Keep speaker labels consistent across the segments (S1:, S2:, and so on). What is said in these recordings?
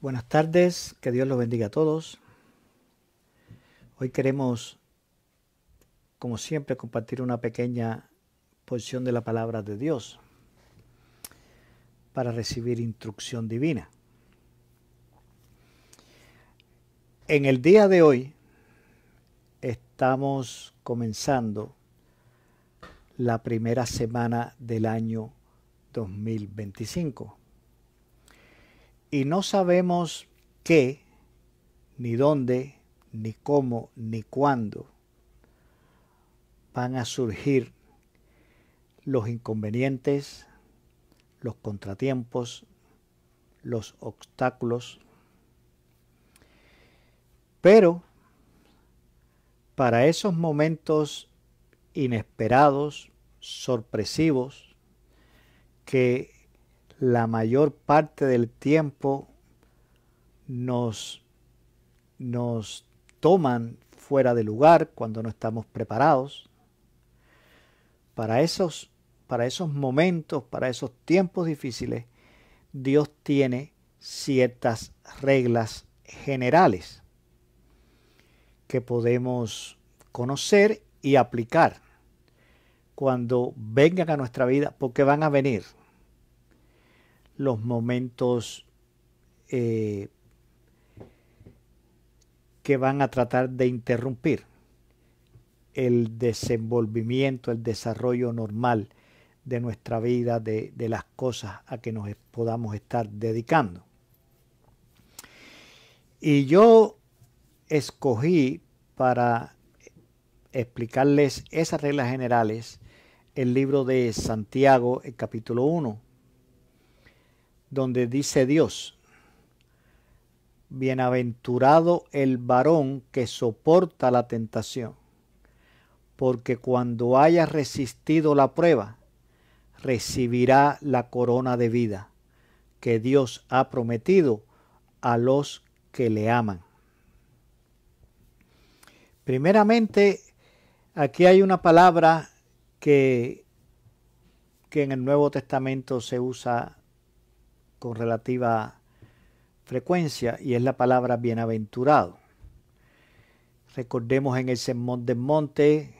S1: Buenas tardes, que Dios los bendiga a todos. Hoy queremos, como siempre, compartir una pequeña porción de la palabra de Dios para recibir instrucción divina. En el día de hoy estamos comenzando la primera semana del año 2025. Y no sabemos qué, ni dónde, ni cómo, ni cuándo van a surgir los inconvenientes, los contratiempos, los obstáculos. Pero para esos momentos inesperados, sorpresivos, que la mayor parte del tiempo nos toman fuera de lugar cuando no estamos preparados. Para esos momentos, para esos tiempos difíciles, Dios tiene ciertas reglas generales que podemos conocer y aplicar cuando vengan a nuestra vida, porque van a venir los momentos que van a tratar de interrumpir el desenvolvimiento, el desarrollo normal de nuestra vida, de las cosas a que nos podamos estar dedicando. Y yo escogí para explicarles esas reglas generales el libro de Santiago, el capítulo 1, donde dice Dios: bienaventurado el varón que soporta la tentación, porque cuando haya resistido la prueba, recibirá la corona de vida que Dios ha prometido a los que le aman. Primeramente, aquí hay una palabra que en el Nuevo Testamento se usa con relativa frecuencia, y es la palabra bienaventurado. Recordemos en el Sermón del Monte,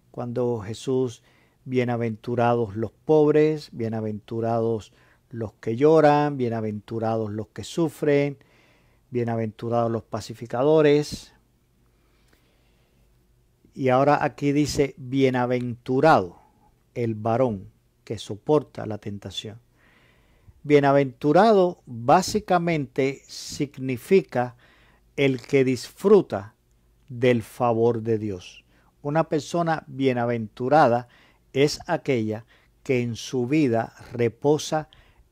S1: cuando Jesús: bienaventurados los pobres, bienaventurados los que lloran, bienaventurados los que sufren, bienaventurados los pacificadores. Y ahora aquí dice: bienaventurado el varón que soporta la tentación. Bienaventurado básicamente significa el que disfruta del favor de Dios. Una persona bienaventurada es aquella que en su vida reposa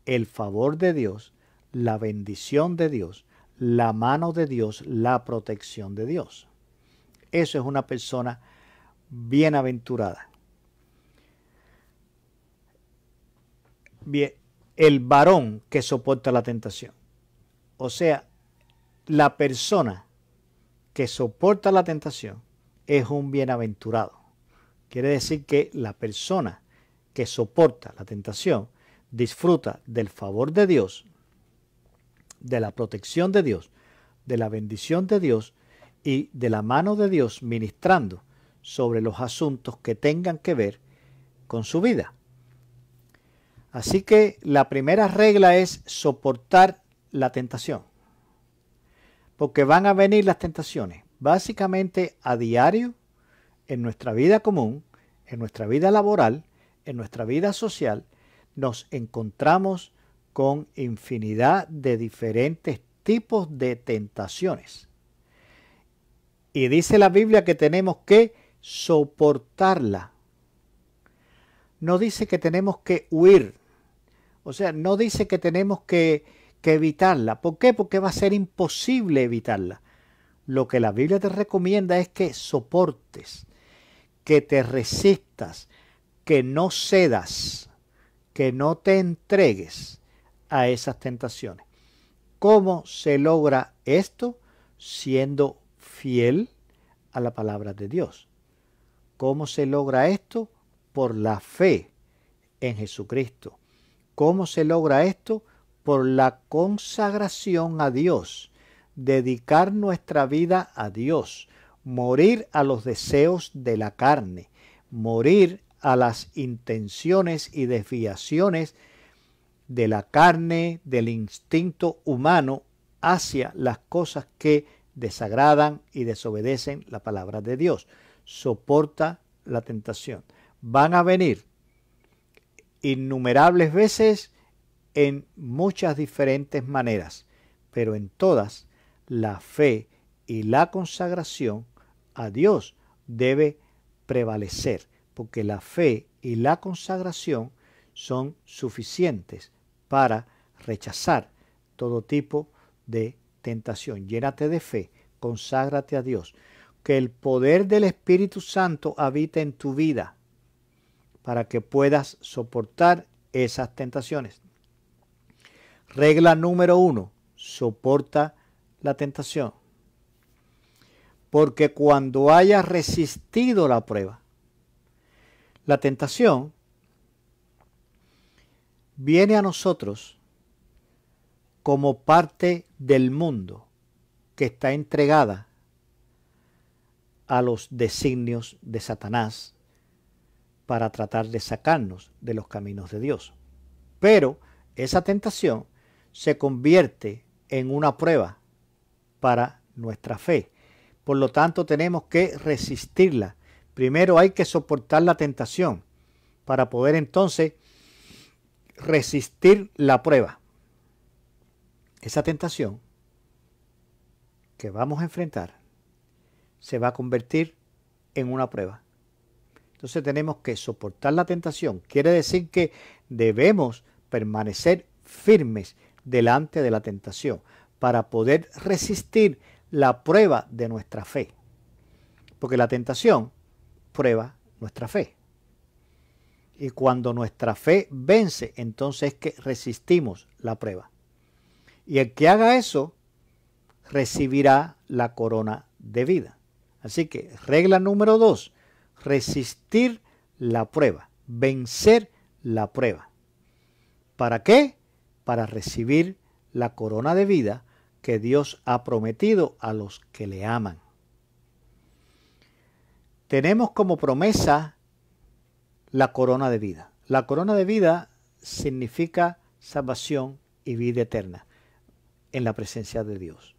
S1: el favor de Dios, la bendición de Dios, la mano de Dios, la protección de Dios. Eso es una persona bienaventurada. Bien, el varón que soporta la tentación. O sea, la persona que soporta la tentación es un bienaventurado. Quiere decir que la persona que soporta la tentación disfruta del favor de Dios, de la protección de Dios, de la bendición de Dios y de la mano de Dios ministrando sobre los asuntos que tengan que ver con su vida. Así que la primera regla es soportar la tentación, porque van a venir las tentaciones, básicamente a diario, en nuestra vida común, en nuestra vida laboral, en nuestra vida social. Nos encontramos con infinidad de diferentes tipos de tentaciones. Y dice la Biblia que tenemos que soportarla. No dice que tenemos que huir. O sea, no dice que tenemos que evitarla. ¿Por qué? Porque va a ser imposible evitarla. Lo que la Biblia te recomienda es que soportes, que te resistas, que no cedas, que no te entregues a esas tentaciones. ¿Cómo se logra esto? Siendo fiel a la palabra de Dios. ¿Cómo se logra esto? Por la fe en Jesucristo. ¿Cómo se logra esto? por la consagración a Dios, dedicar nuestra vida a Dios, morir a los deseos de la carne, morir a las intenciones y desviaciones de la carne, del instinto humano hacia las cosas que desagradan y desobedecen la palabra de Dios. Soporta la tentación. Van a venir innumerables veces en muchas diferentes maneras, pero en todas la fe y la consagración a Dios debe prevalecer, porque la fe y la consagración son suficientes para rechazar todo tipo de tentación. Llénate de fe, conságrate a Dios, que el poder del Espíritu Santo habite en tu vida para que puedas soportar esas tentaciones. Regla número 1, soporta la tentación. Porque cuando hayas resistido la prueba, la tentación viene a nosotros como parte del mundo que está entregada a los designios de Satanás para tratar de sacarnos de los caminos de Dios. Pero esa tentación se convierte en una prueba para nuestra fe. Por lo tanto, tenemos que resistirla. Primero hay que soportar la tentación para poder entonces resistir la prueba. Esa tentación que vamos a enfrentar se va a convertir en una prueba. Entonces tenemos que soportar la tentación. Quiere decir que debemos permanecer firmes delante de la tentación para poder resistir la prueba de nuestra fe. Porque la tentación prueba nuestra fe. Y cuando nuestra fe vence, entonces es que resistimos la prueba. Y el que haga eso recibirá la corona de vida. Así que regla número 2, resistir la prueba, vencer la prueba. ¿Para qué? Para recibir la corona de vida que Dios ha prometido a los que le aman. Tenemos como promesa la corona de vida. La corona de vida significa salvación y vida eterna en la presencia de Dios.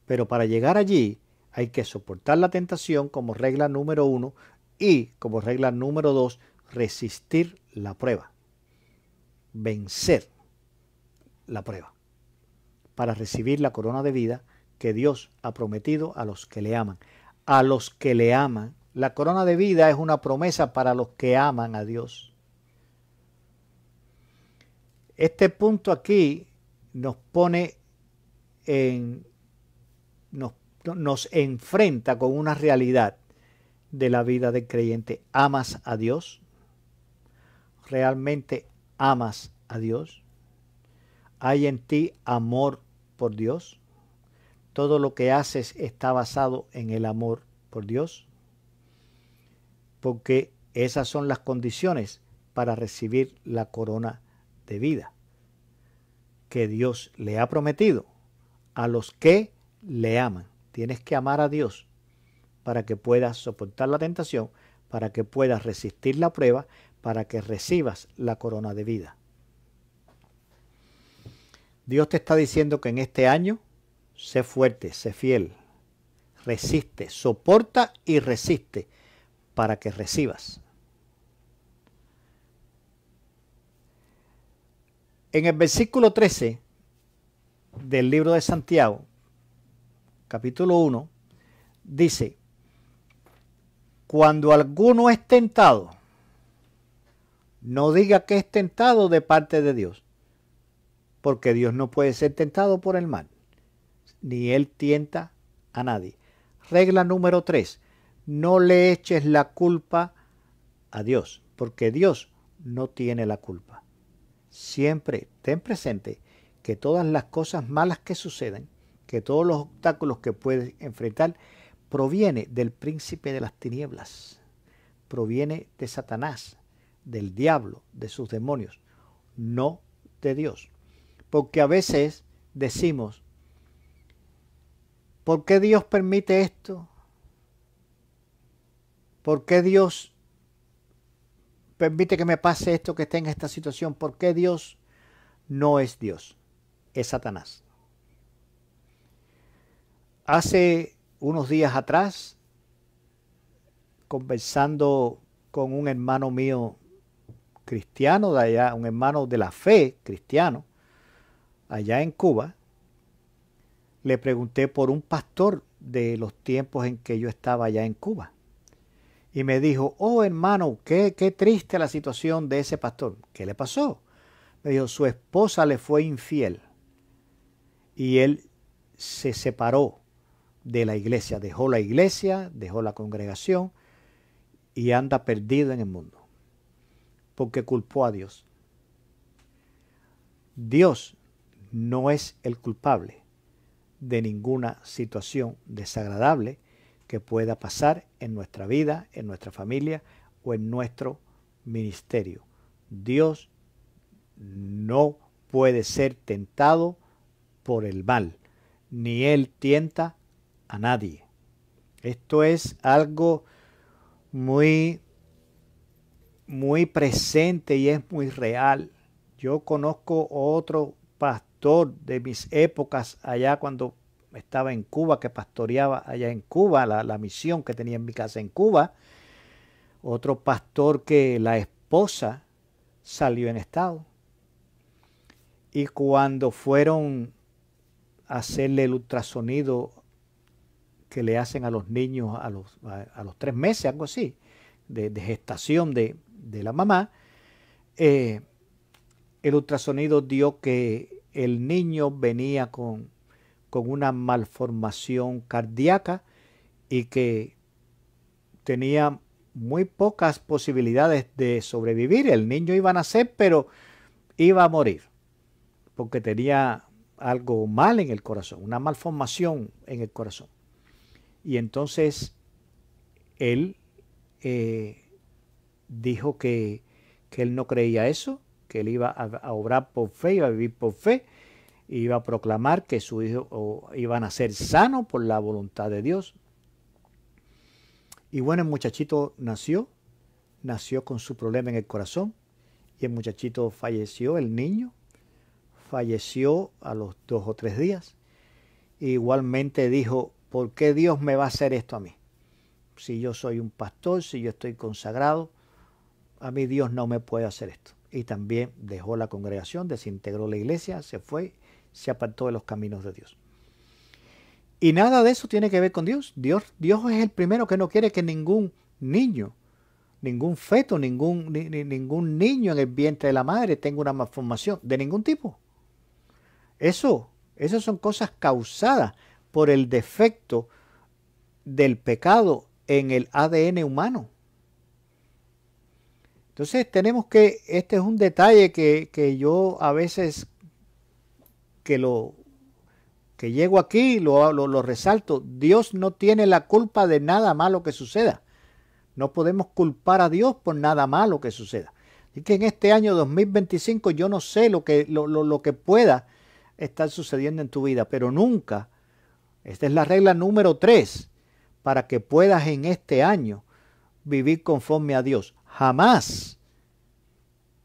S1: Pero para llegar allí hay que soportar la tentación como regla número 1 y como regla número 2, resistir la prueba. Vencer la prueba para recibir la corona de vida que Dios ha prometido a los que le aman. A los que le aman. La corona de vida es una promesa para los que aman a Dios. Este punto aquí nos pone nos enfrenta con una realidad de la vida del creyente. ¿Amas a Dios? ¿Realmente amas a Dios? ¿Hay en ti amor por Dios? ¿Todo lo que haces está basado en el amor por Dios? Porque esas son las condiciones para recibir la corona de vida que Dios le ha prometido a los que le aman. Tienes que amar a Dios para que puedas soportar la tentación, para que puedas resistir la prueba, para que recibas la corona de vida. Dios te está diciendo que en este año, sé fuerte, sé fiel, resiste, soporta y resiste para que recibas. En el versículo 13 del libro de Santiago, capítulo 1, dice: cuando alguno es tentado, no diga que es tentado de parte de Dios, porque Dios no puede ser tentado por el mal, ni Él tienta a nadie. Regla número 3, no le eches la culpa a Dios, porque Dios no tiene la culpa. Siempre ten presente que todas las cosas malas que suceden, que todos los obstáculos que puedes enfrentar, proviene del príncipe de las tinieblas, proviene de Satanás, del diablo, de sus demonios, no de Dios. Porque a veces decimos, ¿por qué Dios permite esto? ¿Por qué Dios permite que me pase esto, que esté en esta situación? ¿Por qué Dios no es Dios? Es Satanás. Hace unos días atrás, conversando con un hermano mío cristiano de allá, un hermano de la fe cristiano, allá en Cuba, le pregunté por un pastor de los tiempos en que yo estaba allá en Cuba. Y me dijo, oh hermano, qué triste la situación de ese pastor. ¿Qué le pasó? Me dijo, su esposa le fue infiel y él se separó de la iglesia, dejó la congregación y anda perdido en el mundo porque culpó a Dios. Dios no es el culpable de ninguna situación desagradable que pueda pasar en nuestra vida, en nuestra familia o en nuestro ministerio. Dios no puede ser tentado por el mal, ni Él tienta a nadie. Esto es algo muy presente y es muy real. Yo conozco otro pastor de mis épocas allá cuando estaba en Cuba, que pastoreaba allá en Cuba, la misión que tenía en mi casa en Cuba. Otro pastor que la esposa salió en estado. Y cuando fueron a hacerle el ultrasonido que le hacen a los niños a los 3 meses, algo así, de gestación de la mamá, el ultrasonido dio que el niño venía con una malformación cardíaca y que tenía muy pocas posibilidades de sobrevivir. El niño iba a nacer, pero iba a morir, porque tenía algo mal en el corazón, una malformación en el corazón. Y entonces él dijo que él no creía eso, que él iba a obrar por fe, iba a vivir por fe, iba a proclamar que su hijo iba a nacer sano por la voluntad de Dios. Y bueno, el muchachito nació con su problema en el corazón y el muchachito falleció, el niño falleció a los 2 o 3 días. Igualmente dijo, ¿por qué Dios me va a hacer esto a mí? Si yo soy un pastor, si yo estoy consagrado, a mí Dios no me puede hacer esto. Y también dejó la congregación, desintegró la iglesia, se fue, se apartó de los caminos de Dios. Y nada de eso tiene que ver con Dios. Dios es el primero que no quiere que ningún niño, ningún feto, ningún niño en el vientre de la madre tenga una malformación de ningún tipo. Esas son cosas causadas por el defecto del pecado en el ADN humano. Entonces tenemos que, este es un detalle que yo a veces que llego aquí lo resalto. Dios no tiene la culpa de nada malo que suceda. No podemos culpar a Dios por nada malo que suceda. Así que en este año 2025 yo no sé lo que pueda estar sucediendo en tu vida, pero nunca, esta es la regla número 3, para que puedas en este año vivir conforme a Dios. Jamás,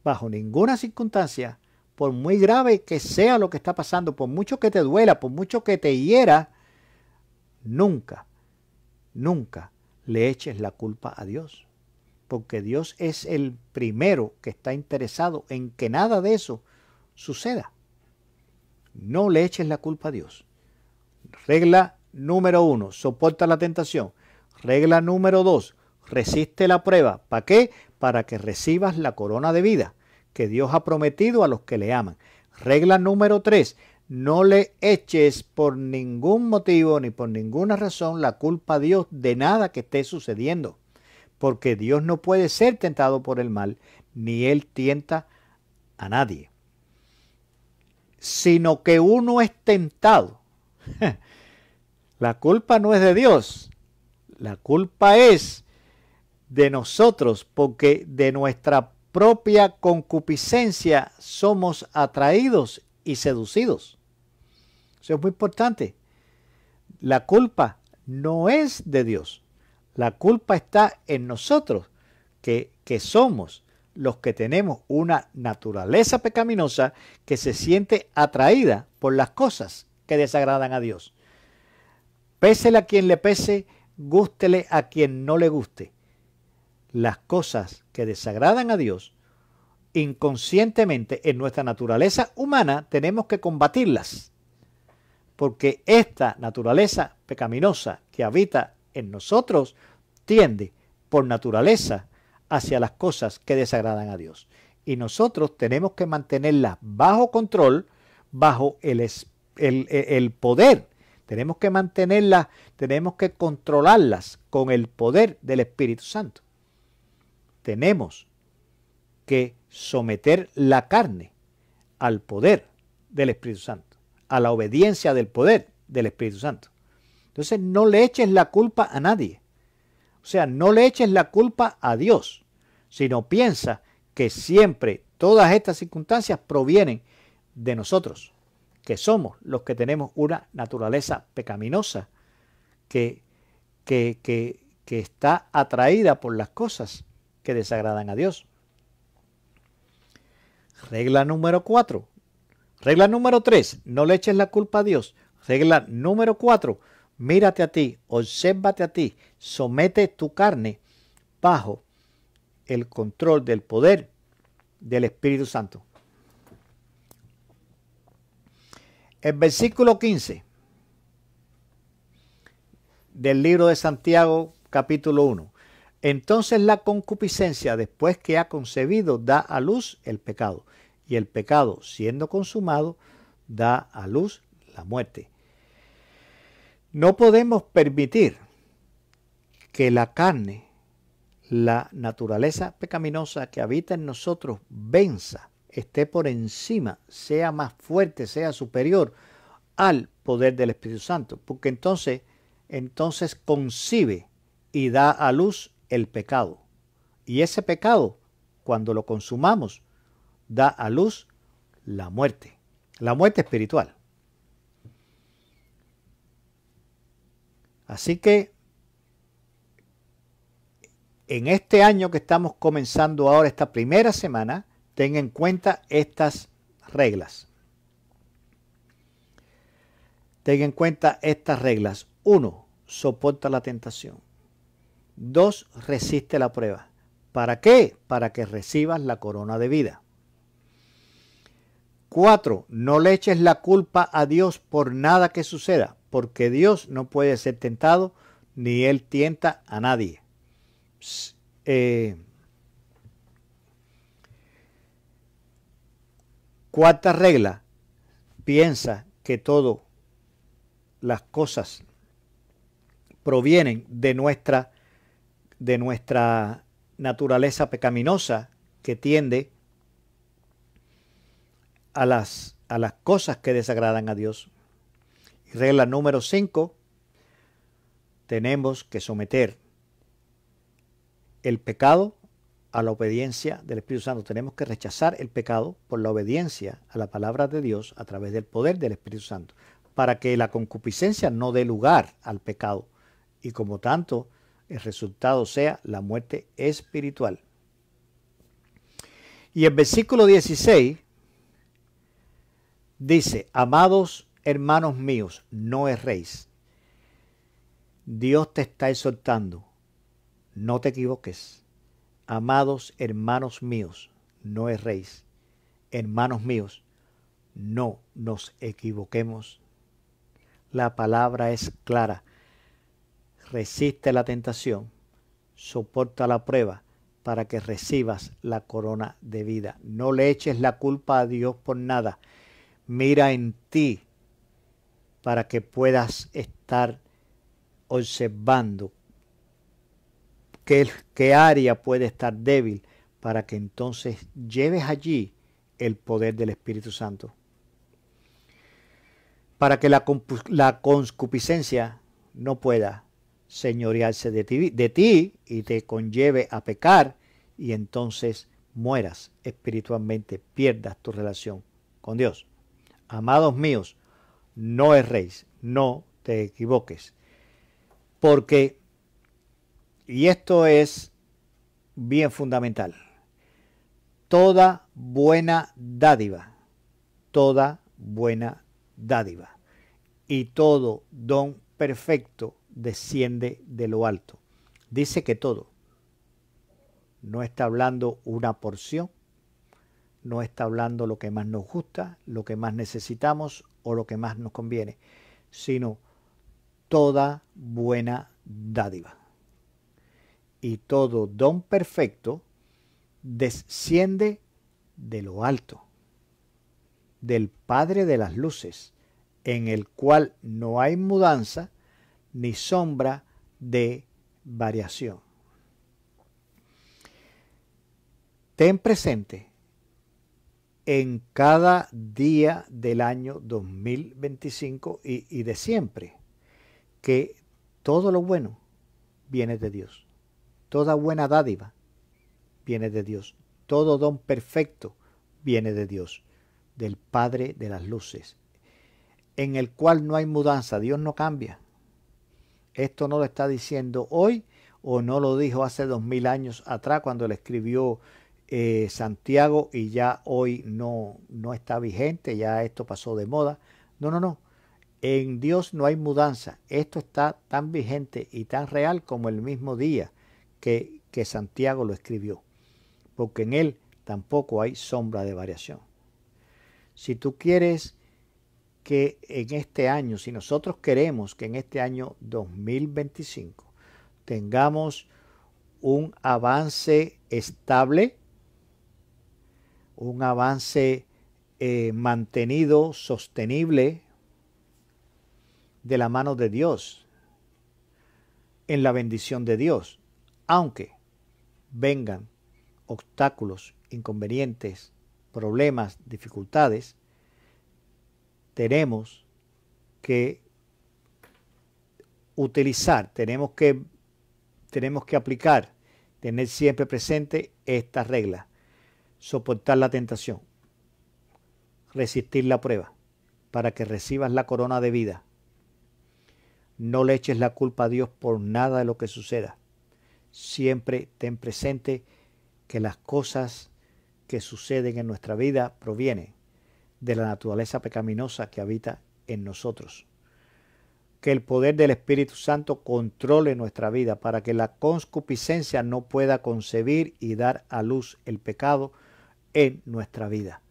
S1: bajo ninguna circunstancia, por muy grave que sea lo que está pasando, por mucho que te duela, por mucho que te hiera, nunca le eches la culpa a Dios. Porque Dios es el primero que está interesado en que nada de eso suceda. No le eches la culpa a Dios. Regla número 1, soporta la tentación. Regla número 2, resiste la prueba. ¿Para qué? Para que recibas la corona de vida que Dios ha prometido a los que le aman. Regla número 3, no le eches por ningún motivo ni por ninguna razón la culpa a Dios de nada que esté sucediendo. Porque Dios no puede ser tentado por el mal, ni Él tienta a nadie. Sino que uno es tentado. La culpa no es de Dios. La culpa es de nosotros, porque de nuestra propia concupiscencia somos atraídos y seducidos. Eso es muy importante. La culpa no es de Dios. La culpa está en nosotros, que somos los que tenemos una naturaleza pecaminosa que se siente atraída por las cosas que desagradan a Dios. Pésele a quien le pese, gústele a quien no le guste. Las cosas que desagradan a Dios, inconscientemente en nuestra naturaleza humana, tenemos que combatirlas. Porque esta naturaleza pecaminosa que habita en nosotros tiende por naturaleza hacia las cosas que desagradan a Dios. Y nosotros tenemos que mantenerlas bajo control, bajo el poder. Tenemos que mantenerlas, tenemos que controlarlas con el poder del Espíritu Santo. Tenemos que someter la carne al poder del Espíritu Santo, a la obediencia del poder del Espíritu Santo. Entonces no le eches la culpa a nadie. O sea, no le eches la culpa a Dios, sino piensa que siempre todas estas circunstancias provienen de nosotros, que somos los que tenemos una naturaleza pecaminosa que está atraída por las cosas que desagradan a Dios. Regla número 4. Regla número 3. No le eches la culpa a Dios. Regla número 4. Mírate a ti, obsérvate a ti, somete tu carne bajo el control del poder del Espíritu Santo. El versículo 15 del libro de Santiago, capítulo 1. Entonces la concupiscencia, después que ha concebido, da a luz el pecado. Y el pecado, siendo consumado, da a luz la muerte. No podemos permitir que la carne, la naturaleza pecaminosa que habita en nosotros, venza, esté por encima, sea más fuerte, sea superior al poder del Espíritu Santo. Porque entonces concibe y da a luz el pecado. Y ese pecado, cuando lo consumamos, da a luz la muerte espiritual. Así que en este año que estamos comenzando ahora, esta primera semana, ten en cuenta estas reglas. Ten en cuenta estas reglas. 1. Soporta la tentación. 2. Resiste la prueba. ¿Para qué? Para que recibas la corona de vida. 4. No le eches la culpa a Dios por nada que suceda, porque Dios no puede ser tentado, ni Él tienta a nadie. Cuarta regla. Piensa que todas las cosas provienen de nuestra naturaleza pecaminosa que tiende a las cosas que desagradan a Dios. Y regla número 5, tenemos que someter el pecado a la obediencia del Espíritu Santo. Tenemos que rechazar el pecado por la obediencia a la palabra de Dios a través del poder del Espíritu Santo, para que la concupiscencia no dé lugar al pecado y como tanto el resultado sea la muerte espiritual. Y el versículo 16 dice: amados hermanos míos, no erréis. Dios te está exhortando, no te equivoques. Amados hermanos míos, no erréis. Hermanos míos, no nos equivoquemos. La palabra es clara. Resiste la tentación, soporta la prueba para que recibas la corona de vida. No le eches la culpa a Dios por nada. Mira en ti para que puedas estar observando qué área puede estar débil, para que entonces lleves allí el poder del Espíritu Santo. Para que la concupiscencia no pueda señorearse de ti y te conlleve a pecar, y entonces mueras espiritualmente, pierdas tu relación con Dios. Amados míos, no erréis, no te equivoques. Porque, y esto es bien fundamental, toda buena dádiva y todo don perfecto desciende de lo alto. Dice que todo. No está hablando una porción, no está hablando lo que más nos gusta, lo que más necesitamos o lo que más nos conviene, sino toda buena dádiva. Y todo don perfecto desciende de lo alto, del Padre de las luces, en el cual no hay mudanza ni sombra de variación. Ten presente en cada día del año 2025 y de siempre que todo lo bueno viene de Dios. Toda buena dádiva viene de Dios. Todo don perfecto viene de Dios, del Padre de las luces, en el cual no hay mudanza. Dios no cambia. Esto no lo está diciendo hoy o no lo dijo hace 2000 años atrás cuando le escribió Santiago y ya hoy no está vigente, ya esto pasó de moda. No. En Dios no hay mudanza. Esto está tan vigente y tan real como el mismo día que Santiago lo escribió, porque en él tampoco hay sombra de variación. Si tú quieres que en este año, si nosotros queremos que en este año 2025 tengamos un avance estable, un avance mantenido, sostenible, de la mano de Dios, en la bendición de Dios, aunque vengan obstáculos, inconvenientes, problemas, dificultades, tenemos que utilizar, tenemos que aplicar, tener siempre presente esta regla: soportar la tentación, resistir la prueba, para que recibas la corona de vida. No le eches la culpa a Dios por nada de lo que suceda. Siempre ten presente que las cosas que suceden en nuestra vida provienen de la naturaleza pecaminosa que habita en nosotros. Que el poder del Espíritu Santo controle nuestra vida para que la concupiscencia no pueda concebir y dar a luz el pecado en nuestra vida.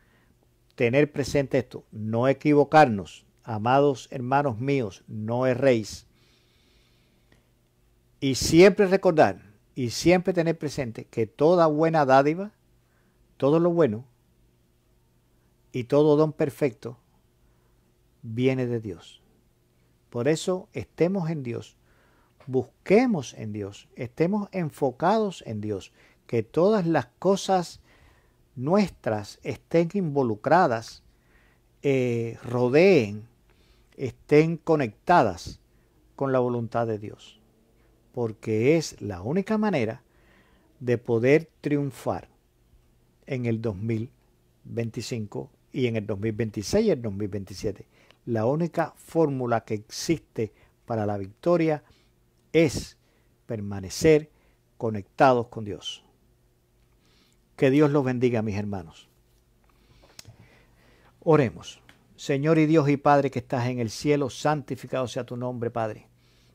S1: Tener presente esto, no equivocarnos. Amados hermanos míos, no erréis. Y siempre recordar y siempre tener presente que toda buena dádiva, todo lo bueno y todo don perfecto viene de Dios. Por eso estemos en Dios, busquemos en Dios, estemos enfocados en Dios, que todas las cosas nuestras estén involucradas, rodeen, estén conectadas con la voluntad de Dios, porque es la única manera de poder triunfar en el 2025 y en el 2026 y el 2027. La única fórmula que existe para la victoria es permanecer conectados con Dios. Que Dios los bendiga, mis hermanos. Oremos. Señor y Dios y Padre que estás en el cielo, santificado sea tu nombre, Padre.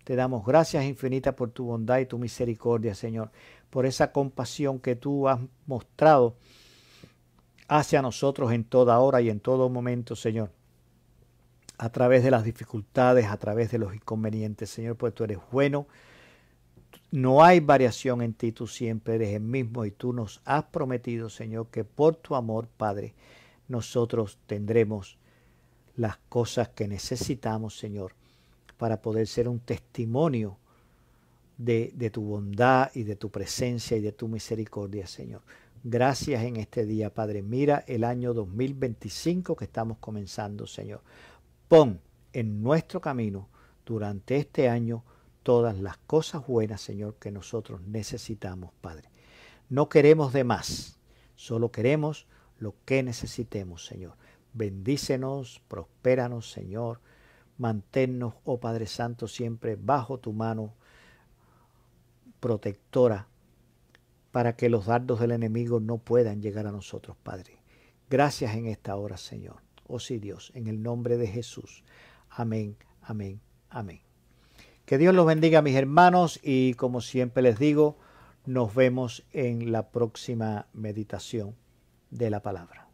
S1: Te damos gracias infinitas por tu bondad y tu misericordia, Señor, por esa compasión que tú has mostrado hacia nosotros en toda hora y en todo momento, Señor, a través de las dificultades, a través de los inconvenientes, Señor, pues tú eres bueno. No hay variación en ti, tú siempre eres el mismo y tú nos has prometido, Señor, que por tu amor, Padre, nosotros tendremos las cosas que necesitamos, Señor, para poder ser un testimonio de tu bondad y de tu presencia y de tu misericordia, Señor. Gracias en este día, Padre. Mira el año 2025 que estamos comenzando, Señor. Pon en nuestro camino durante este año todas las cosas buenas, Señor, que nosotros necesitamos, Padre. No queremos de más, solo queremos lo que necesitemos, Señor, Bendícenos, prospéranos, Señor. Manténnos, oh Padre Santo, siempre bajo tu mano protectora, para que los dardos del enemigo no puedan llegar a nosotros, Padre. Gracias en esta hora, Señor. Oh sí, Dios, en el nombre de Jesús. Amén, amén, amén. Que Dios los bendiga, mis hermanos, y como siempre les digo, nos vemos en la próxima meditación de la palabra.